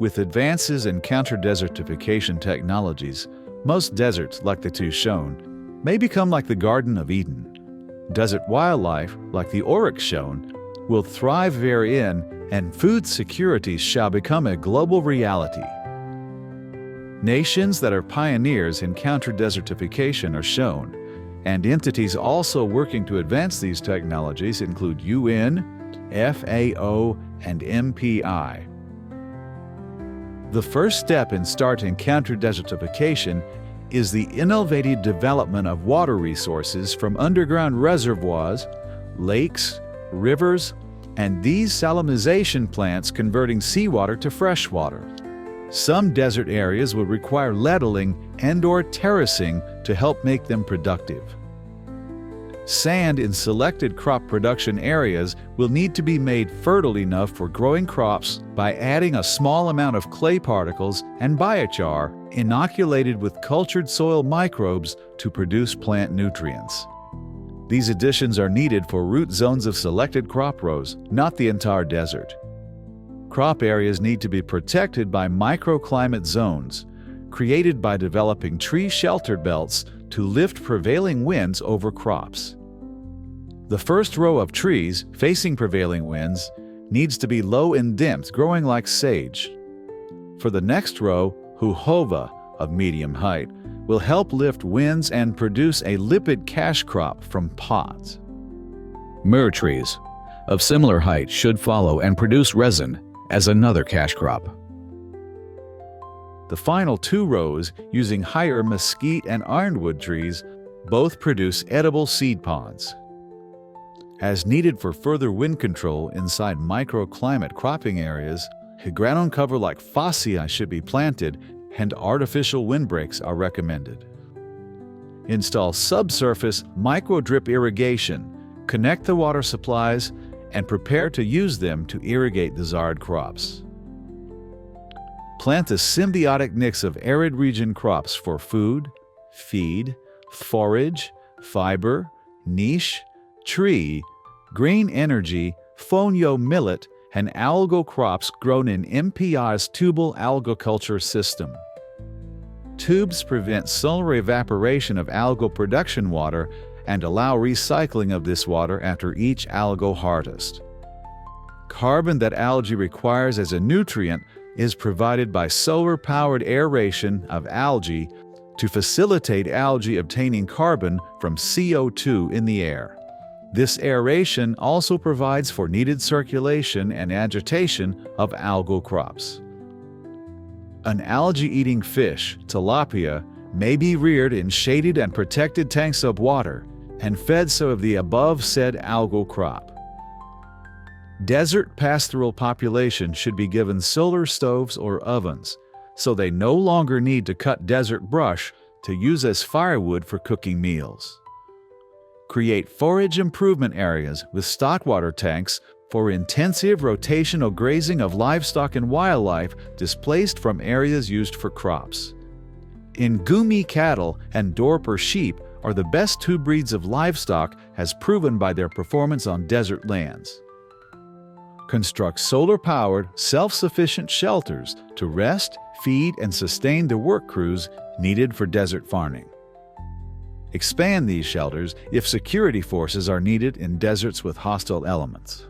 With advances in counter-desertification technologies, most deserts, like the two shown, may become like the Garden of Eden. Desert wildlife, like the oryx shown, will thrive therein, and food security shall become a global reality. Nations that are pioneers in counter-desertification are shown, and entities also working to advance these technologies include UN, FAO, and NPI. The first step in starting counter-desertification is the innovative development of water resources from underground reservoirs, lakes, rivers, and these salinization plants converting seawater to freshwater. Some desert areas will require leveling and/or terracing to help make them productive. Sand in selected crop production areas will need to be made fertile enough for growing crops by adding a small amount of clay particles and biochar inoculated with cultured soil microbes to produce plant nutrients. These additions are needed for root zones of selected crop rows, not the entire desert. Crop areas need to be protected by microclimate zones, created by developing tree shelter belts to lift prevailing winds over crops. The first row of trees facing prevailing winds needs to be low and dense, growing like sage. For the next row, Huhova, of medium height, will help lift winds and produce a lipid cash crop from pods. Myrrh trees of similar height should follow and produce resin as another cash crop. The final two rows, using higher mesquite and ironwood trees, both produce edible seed pods. As needed for further wind control inside microclimate cropping areas, ground cover like fascia should be planted and artificial windbreaks are recommended. Install subsurface micro-drip irrigation, connect the water supplies, and prepare to use them to irrigate desired crops. Plant a symbiotic mix of arid region crops for food, feed, forage, fiber, niche, tree, green energy, fonio millet, and algal crops grown in NPI's tubal algoculture system. Tubes prevent solar evaporation of algal production water and allow recycling of this water after each algal harvest. Carbon that algae requires as a nutrient is provided by solar-powered aeration of algae to facilitate algae obtaining carbon from CO2 in the air. This aeration also provides for needed circulation and agitation of algal crops. An algae-eating fish, tilapia, may be reared in shaded and protected tanks of water and fed so of the above said algal crop. Desert pastoral population should be given solar stoves or ovens, so they no longer need to cut desert brush to use as firewood for cooking meals. Create forage improvement areas with stockwater tanks for intensive rotational grazing of livestock and wildlife displaced from areas used for crops. Ngumi cattle and Dorper sheep are the best two breeds of livestock as proven by their performance on desert lands. Construct solar-powered, self-sufficient shelters to rest, feed, and sustain the work crews needed for desert farming. Expand these shelters if security forces are needed in deserts with hostile elements.